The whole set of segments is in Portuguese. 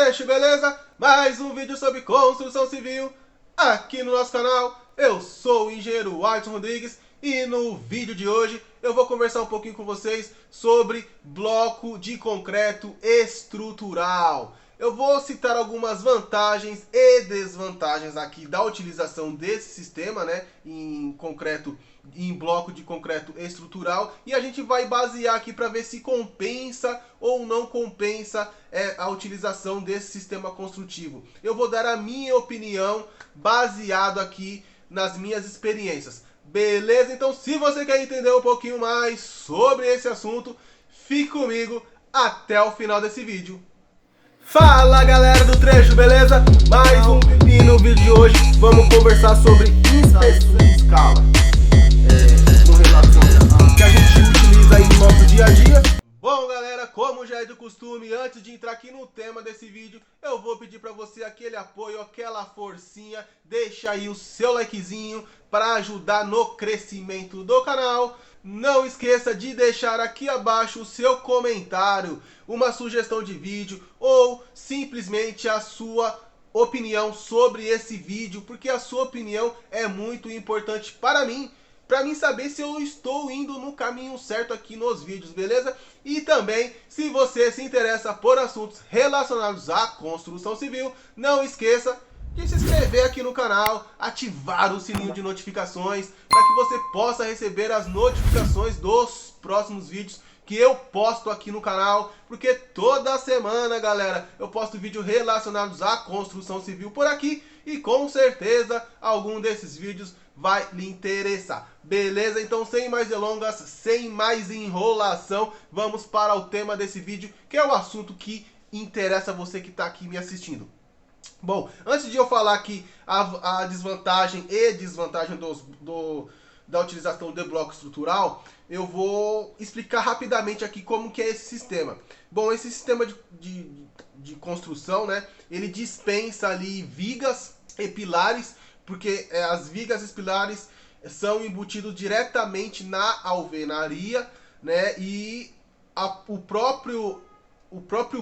trecho, beleza? Mais um vídeo sobre construção civil aqui no nosso canal. Eu sou o engenheiro Alisson Rodrigues e no vídeo de hoje eu vou conversar um pouquinho com vocês sobre bloco de concreto estrutural. Eu vou citar algumas vantagens e desvantagens aqui da utilização desse sistema, né, em bloco de concreto estrutural, e a gente vai basear aqui para ver se compensa ou não compensa a utilização desse sistema construtivo. Eu vou dar a minha opinião baseado aqui nas minhas experiências. Beleza? Então, se você quer entender um pouquinho mais sobre esse assunto, fique comigo até o final desse vídeo. Fala galera do trecho, beleza? Mais um vídeo e no vídeo de hoje vamos conversar sobre inspeção de escala. Com relação ao que a gente utiliza aí no nosso dia a dia. Bom galera, como já é do costume, antes de entrar aqui no tema desse vídeo, eu vou pedir para você aquele apoio, aquela forcinha, deixa aí o seu likezinho para ajudar no crescimento do canal. Não esqueça de deixar aqui abaixo o seu comentário, uma sugestão de vídeo ou simplesmente a sua opinião sobre esse vídeo, porque a sua opinião é muito importante para mim saber se eu estou indo no caminho certo aqui nos vídeos, beleza? E também, se você se interessa por assuntos relacionados à construção civil, não esqueça de se inscrever aqui no canal, ativar o sininho de notificações, para que você possa receber as notificações dos próximos vídeos que eu posto aqui no canal, porque toda semana, galera, eu posto vídeos relacionados à construção civil por aqui, e com certeza algum desses vídeos vai lhe interessar. Beleza? Então, sem mais delongas, sem mais enrolação, vamos para o tema desse vídeo, que é o assunto que interessa a você que está aqui me assistindo. Bom, antes de eu falar aqui a desvantagem e desvantagem da utilização de bloco estrutural, eu vou explicar rapidamente aqui como que é esse sistema. Bom, esse sistema de construção, né, ele dispensa ali vigas e pilares, porque as vigas e pilares são embutidos diretamente na alvenaria, né, e o próprio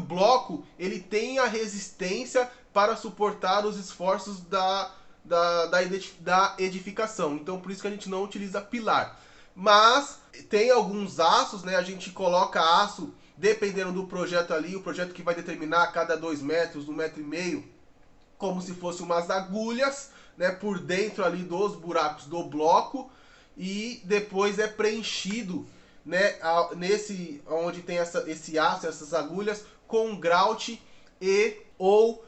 bloco ele tem a resistência para suportar os esforços da edificação. Então, por isso que a gente não utiliza pilar. Mas tem alguns aços, né? A gente coloca aço dependendo do projeto ali, o projeto que vai determinar a cada 2 metros, 1,5 metro, como se fosse umas agulhas, né, por dentro ali dos buracos do bloco, e depois é preenchido, né, onde tem esse aço, essas agulhas, com grout ou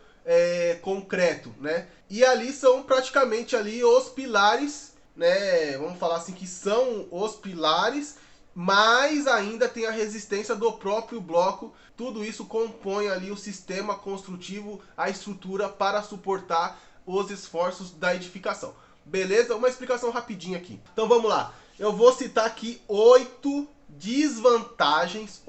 concreto, né? E ali são praticamente ali os pilares, né? Vamos falar assim que são os pilares, mas ainda tem a resistência do próprio bloco. Tudo isso compõe ali o sistema construtivo, a estrutura para suportar os esforços da edificação. Beleza? Uma explicação rapidinha aqui. Então vamos lá. Eu vou citar aqui 8 desvantagens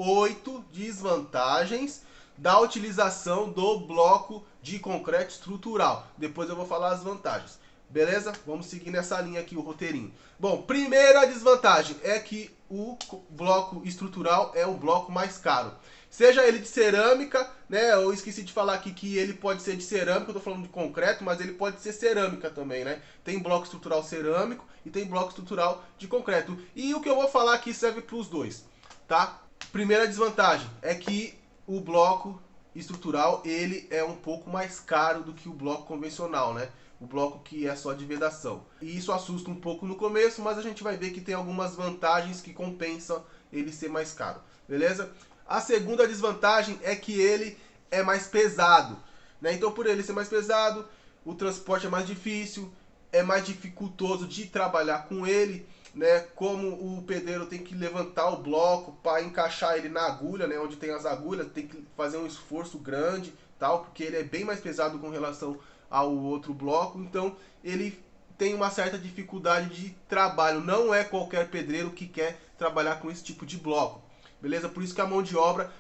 da utilização do bloco de concreto estrutural. Depois eu vou falar as vantagens. Beleza? Vamos seguir nessa linha aqui, o roteirinho. Bom, primeira desvantagem é que o bloco estrutural é o bloco mais caro. Seja ele de cerâmica, né? Eu esqueci de falar aqui que ele pode ser de cerâmica, eu tô falando de concreto, mas ele pode ser cerâmica também, né? Tem bloco estrutural cerâmico e tem bloco estrutural de concreto. E o que eu vou falar aqui serve para os dois, tá? Primeira desvantagem é que o bloco estrutural ele é um pouco mais caro do que o bloco convencional, né? O bloco que é só de vedação. E isso assusta um pouco no começo, mas a gente vai ver que tem algumas vantagens que compensam ele ser mais caro, beleza? A segunda desvantagem é que ele é mais pesado, né? Então, por ele ser mais pesado, o transporte é mais difícil, é mais dificultoso de trabalhar com ele, né? Como o pedreiro tem que levantar o bloco para encaixar ele na agulha, né? Onde tem as agulhas, tem que fazer um esforço grande, tal, porque ele é bem mais pesado com relação ao outro bloco, então ele tem uma certa dificuldade de trabalho. Não é qualquer pedreiro que quer trabalhar com esse tipo de bloco, beleza? Por isso que a mão de obra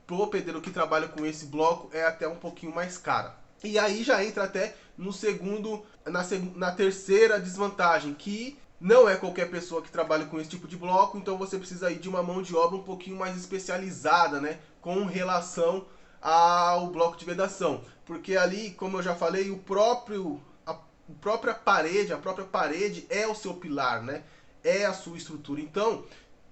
pro pedreiro que trabalha com esse bloco é até um pouquinho mais cara. E aí já entra até na terceira desvantagem, que não é qualquer pessoa que trabalha com esse tipo de bloco, então você precisa aí de uma mão de obra um pouquinho mais especializada, né, com relação ao bloco de vedação, porque ali, como eu já falei, a própria parede é o seu pilar, né? É a sua estrutura. Então,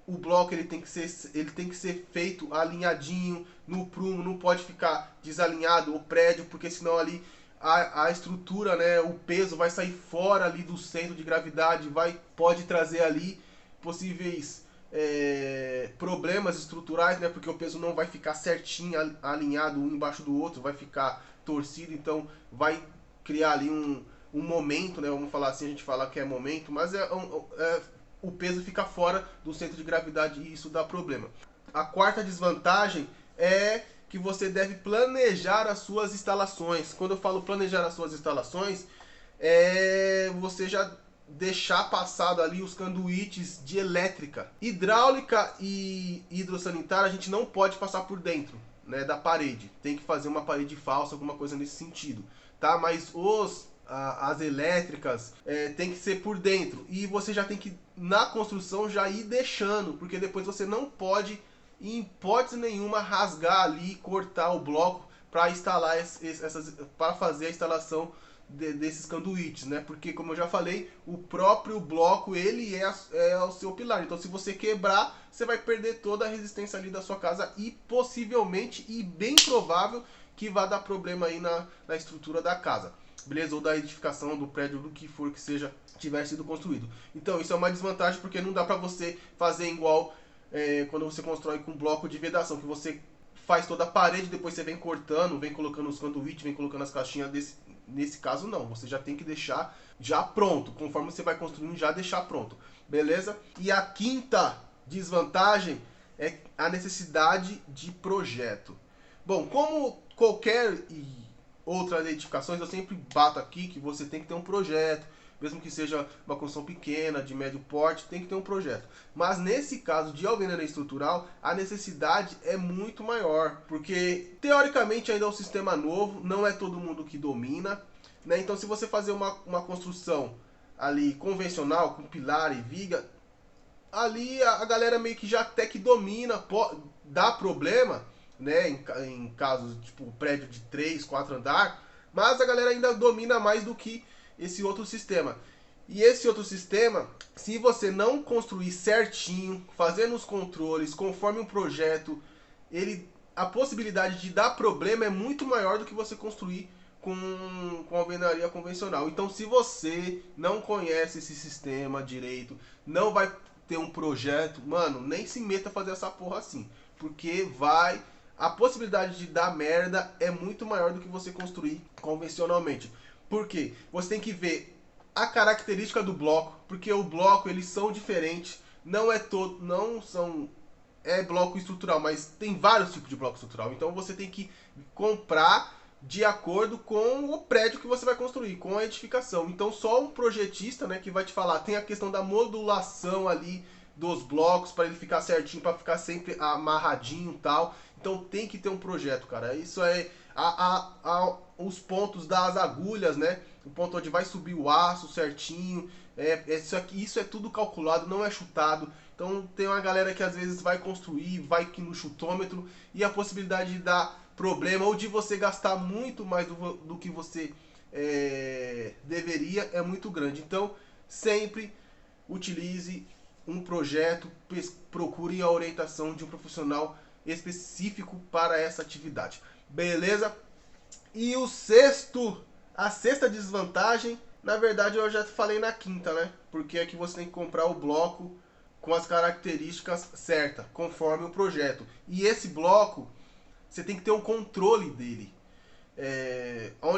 o bloco ele tem que ser feito alinhadinho no prumo, não pode ficar desalinhado o prédio, porque senão ali a estrutura, né, o peso vai sair fora ali do centro de gravidade, pode trazer ali possíveis problemas estruturais, né, porque o peso não vai ficar certinho alinhado um embaixo do outro, vai ficar torcido, então vai criar ali um momento, né, vamos falar assim, a gente fala que é momento, mas o peso fica fora do centro de gravidade e isso dá problema. A quarta desvantagem é que você deve planejar as suas instalações. Quando eu falo planejar as suas instalações, é você já deixar passado ali os conduítes de elétrica. Hidráulica e hidrossanitária a gente não pode passar por dentro, né, da parede. Tem que fazer uma parede falsa, alguma coisa nesse sentido, tá? Mas as elétricas tem que ser por dentro. E você já tem que, na construção, já ir deixando, porque depois você não pode, em hipótese nenhuma, rasgar ali, cortar o bloco para instalar para fazer a instalação desses conduítes, né? Porque, como eu já falei, o próprio bloco ele é o seu pilar. Então, se você quebrar, você vai perder toda a resistência ali da sua casa e possivelmente, e bem provável, que vai dar problema aí na estrutura da casa, beleza? Ou da edificação do prédio, do que for que seja, tiver sido construído. Então, isso é uma desvantagem, porque não dá pra você fazer igual quando você constrói com bloco de vedação, que você faz toda a parede, depois você vem cortando, vem colocando os conduítes, vem colocando as caixinhas. Nesse caso não, você já tem que deixar já pronto, conforme você vai construindo, já deixar pronto, beleza? E a quinta desvantagem é a necessidade de projeto. Bom, como qualquer outras edificações, eu sempre bato aqui que você tem que ter um projeto, mesmo que seja uma construção pequena, de médio porte, tem que ter um projeto. Mas nesse caso de alvenaria estrutural, a necessidade é muito maior, porque teoricamente ainda é um sistema novo, não é todo mundo que domina, né? Então, se você fazer uma construção ali convencional, com pilar e viga, ali a galera meio que já até que domina, dá problema, né, em casos tipo prédio de 3, 4 andar, mas a galera ainda domina mais do que esse outro sistema. E esse outro sistema, se você não construir certinho, fazendo os controles conforme um projeto, a possibilidade de dar problema é muito maior do que você construir com alvenaria convencional. Então, se você não conhece esse sistema direito, não vai ter um projeto, mano, nem se meta a fazer essa porra assim, porque a possibilidade de dar merda é muito maior do que você construir convencionalmente. Por quê? Você tem que ver a característica do bloco, porque o bloco eles são diferentes, não são bloco estrutural, mas tem vários tipos de bloco estrutural. Então você tem que comprar de acordo com o prédio que você vai construir, com a edificação. Então só um projetista, né, que vai te falar. Tem a questão da modulação ali dos blocos para ele ficar certinho, para ficar sempre amarradinho e tal. Então tem que ter um projeto, cara. Isso é os pontos das agulhas, né? O ponto onde vai subir o aço certinho. Isso é tudo calculado, não é chutado. Então tem uma galera que às vezes vai construir, vai que no chutômetro, e a possibilidade de dar problema ou de você gastar muito mais do que você deveria é muito grande. Então sempre utilize um projeto, procure a orientação de um profissional específico para essa atividade, beleza? E a sexta desvantagem, na verdade eu já falei na quinta, né? Porque é que você tem que comprar o bloco com as características certas, conforme o projeto. E esse bloco, você tem que ter um controle dele.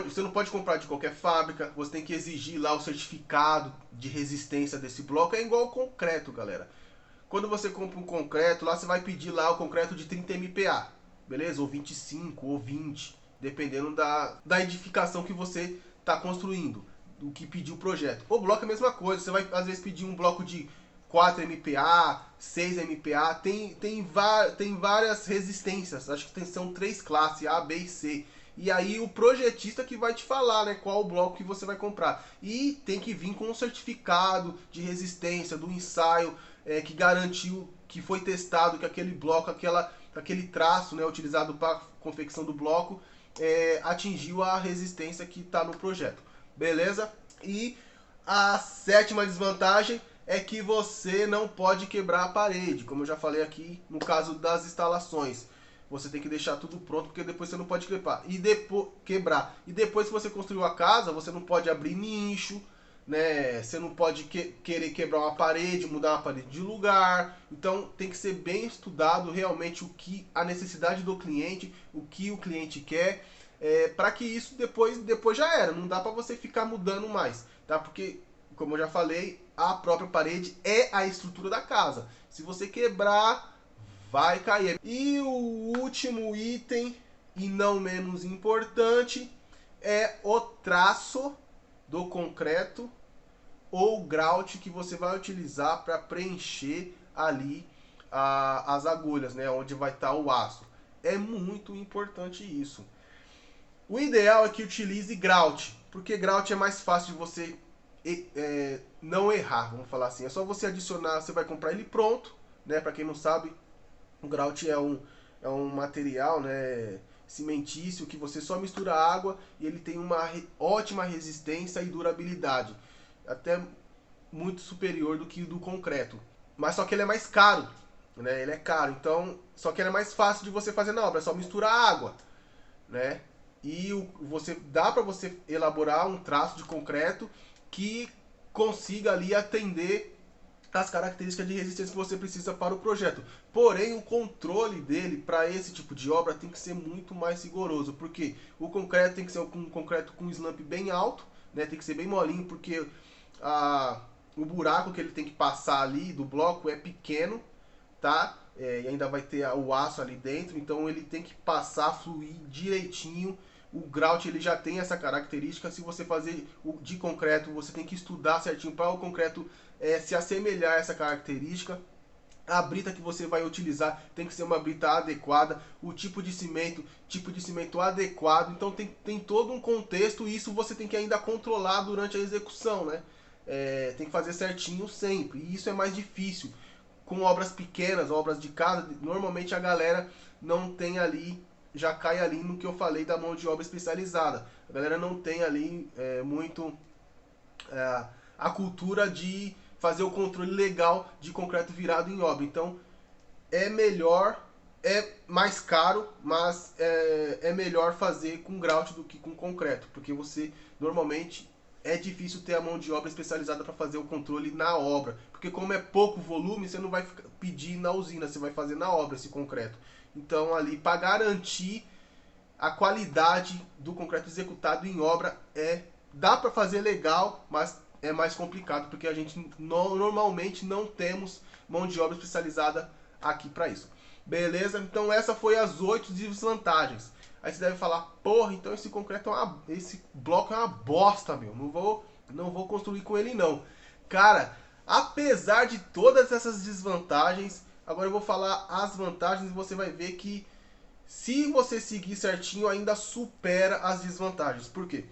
Você não pode comprar de qualquer fábrica, você tem que exigir lá o certificado de resistência desse bloco. É igual ao concreto, galera. Quando você compra um concreto, lá você vai pedir lá o concreto de 30 MPa, beleza? Ou 25, ou 20, dependendo da edificação que você está construindo, do que pediu o projeto. O bloco é a mesma coisa, você vai às vezes pedir um bloco de 4 MPa, 6 MPa, tem várias resistências, acho que são 3 classes, A, B e C. E aí o projetista que vai te falar, né, qual o bloco que você vai comprar. E tem que vir com um certificado de resistência do ensaio que garantiu, que foi testado, que aquele bloco, aquele traço, né, utilizado para confecção do bloco atingiu a resistência que está no projeto. Beleza? E a sétima desvantagem é que você não pode quebrar a parede, como eu já falei aqui no caso das instalações. Você tem que deixar tudo pronto, porque depois você não pode quebrar. E depois que você construiu a casa, você não pode abrir nicho, né? Você não pode querer quebrar uma parede, mudar uma parede de lugar. Então tem que ser bem estudado realmente o que a necessidade do cliente, o que o cliente quer, para que isso depois já era. Não dá para você ficar mudando mais, tá? Porque, como eu já falei, a própria parede é a estrutura da casa. Se você quebrar, vai cair. E o último item, e não menos importante, é o traço do concreto ou grout que você vai utilizar para preencher ali as agulhas, né, onde vai estar o aço. É muito importante isso. O ideal é que utilize grout, porque grout é mais fácil de você não errar, vamos falar assim. É só você adicionar, você vai comprar ele pronto, né? Para quem não sabe, o grout é um material, né, cimentício que você só mistura água e ele tem uma ótima resistência e durabilidade, até muito superior do que o do concreto. Mas só que ele é mais caro, né? Ele é caro, então só que ele é mais fácil de você fazer na obra, é só misturar água, né? E dá para você elaborar um traço de concreto que consiga ali atender as características de resistência que você precisa para o projeto. Porém, o controle dele para esse tipo de obra tem que ser muito mais rigoroso, porque o concreto tem que ser um concreto com slump bem alto, né? Tem que ser bem molinho, porque o buraco que ele tem que passar ali do bloco é pequeno, tá? E ainda vai ter o aço ali dentro, então ele tem que passar, fluir direitinho. O grout ele já tem essa característica. Se você fazer de concreto, você tem que estudar certinho para o concreto se assemelhar a essa característica. A brita que você vai utilizar tem que ser uma brita adequada, o tipo de cimento adequado. Então tem todo um contexto e isso você tem que ainda controlar durante a execução, né? Tem que fazer certinho sempre, e isso é mais difícil. Com obras pequenas, obras de casa, normalmente a galera não tem ali, já cai ali no que eu falei da mão de obra especializada. A galera não tem ali muito a cultura de fazer o controle legal de concreto virado em obra. Então é melhor, é mais caro, mas é melhor fazer com grout do que com concreto, porque você normalmente é difícil ter a mão de obra especializada para fazer o controle na obra, porque como é pouco volume, você não vai pedir na usina, você vai fazer na obra esse concreto. Então ali, para garantir a qualidade do concreto executado em obra, dá para fazer legal, mas é mais complicado, porque a gente normalmente não temos mão de obra especializada aqui para isso. Beleza? Então essa foi as 8 desvantagens. Aí você deve falar, porra, então esse concreto esse bloco é uma bosta, meu. Não vou construir com ele não. Cara, apesar de todas essas desvantagens, agora eu vou falar as vantagens e você vai ver que se você seguir certinho ainda supera as desvantagens. Por quê?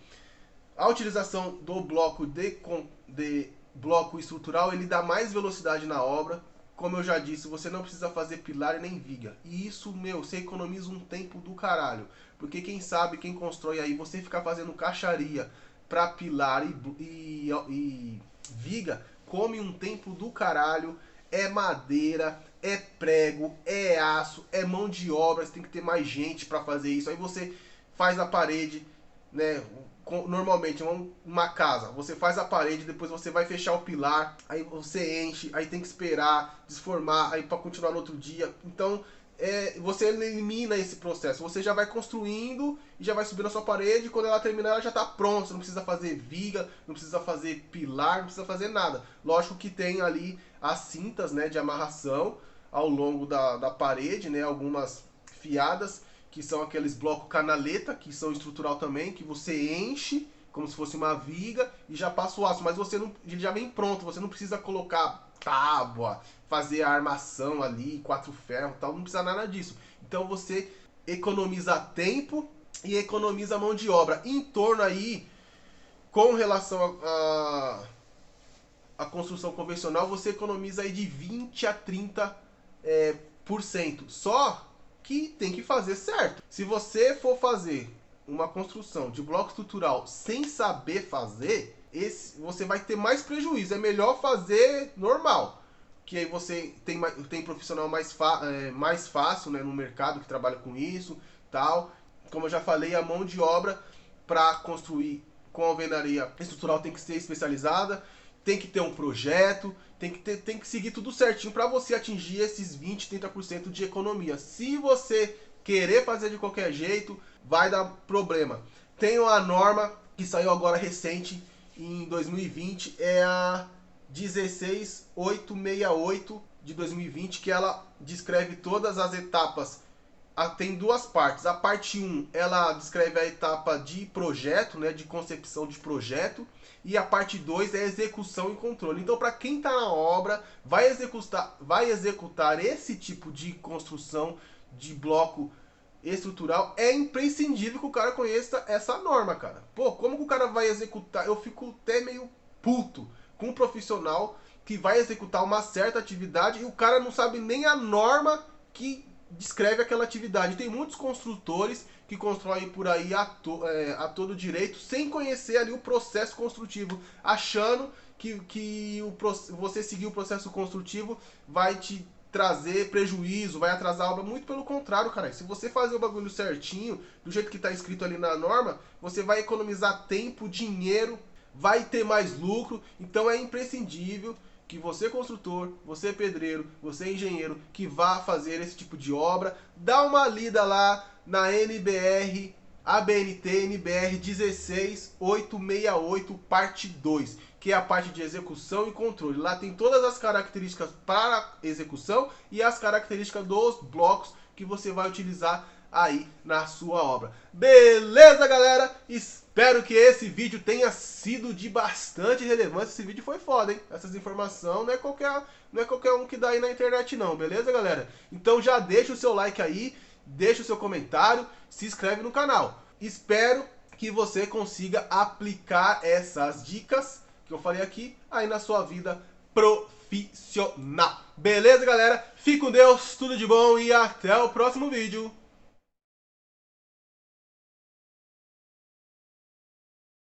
A utilização do bloco de bloco estrutural, ele dá mais velocidade na obra. Como eu já disse, você não precisa fazer pilar e nem viga. E isso, meu, você economiza um tempo do caralho. Porque quem sabe, quem constrói aí, você ficar fazendo caixaria para pilar e viga, come um tempo do caralho. É madeira, é prego, é aço, é mão de obra. Você tem que ter mais gente para fazer isso. Aí você faz a parede, né? Normalmente uma casa, você faz a parede, depois você vai fechar o pilar, aí você enche, aí tem que esperar desformar, aí para continuar no outro dia. Então você elimina esse processo, você já vai construindo e já vai subindo a sua parede, e quando ela terminar ela já está pronta. Você não precisa fazer viga, não precisa fazer pilar, não precisa fazer nada. Lógico que tem ali as cintas, né, de amarração ao longo da parede, né, algumas fiadas, que são aqueles blocos canaleta, que são estrutural também, que você enche como se fosse uma viga e já passa o aço, mas ele já vem pronto, você não precisa colocar tábua, fazer a armação ali, 4 ferros, tal, não precisa nada disso. Então você economiza tempo e economiza mão de obra. Em torno aí, com relação a construção convencional, você economiza aí de 20 a 30%. Só que tem que fazer certo. Se você for fazer uma construção de bloco estrutural sem saber fazer, você vai ter mais prejuízo. É melhor fazer normal, que aí você tem profissional mais fácil, né, no mercado que trabalha com isso, tal. Como eu já falei, a mão de obra para construir com alvenaria estrutural tem que ser especializada, tem que ter um projeto, tem que seguir tudo certinho para você atingir esses 20, 30% de economia. Se você querer fazer de qualquer jeito, vai dar problema. Tem uma norma que saiu agora recente, em 2020, é a 16868 de 2020, que ela descreve todas as etapas. Tem duas partes. A parte 1, ela descreve a etapa de projeto, né, de concepção de projeto, e a parte 2 é execução e controle. Então, para quem está na obra, vai executar esse tipo de construção de bloco estrutural, é imprescindível que o cara conheça essa norma, cara. Pô, como que o cara vai executar? Eu fico até meio puto com um profissional que vai executar uma certa atividade e o cara não sabe nem a norma que descreve aquela atividade. Tem muitos construtores que constroem por aí a todo direito, sem conhecer ali o processo construtivo, achando que você seguir o processo construtivo vai te trazer prejuízo, vai atrasar a obra. Muito pelo contrário, cara. Se você fazer o bagulho certinho, do jeito que está escrito ali na norma, você vai economizar tempo, dinheiro, vai ter mais lucro. Então é imprescindível que você construtor, você pedreiro, você engenheiro, que vá fazer esse tipo de obra, dá uma lida lá na NBR, ABNT NBR 16868, parte 2, que é a parte de execução e controle. Lá tem todas as características para execução e as características dos blocos que você vai utilizar aí na sua obra. Beleza, galera? Espero que esse vídeo tenha sido de bastante relevância. Esse vídeo foi foda, hein? Essas informações não é qualquer um que dá aí na internet não, beleza, galera? Então já deixa o seu like aí, deixa o seu comentário, se inscreve no canal. Espero que você consiga aplicar essas dicas que eu falei aqui aí na sua vida profissional. Beleza, galera? Fique com Deus, tudo de bom e até o próximo vídeo.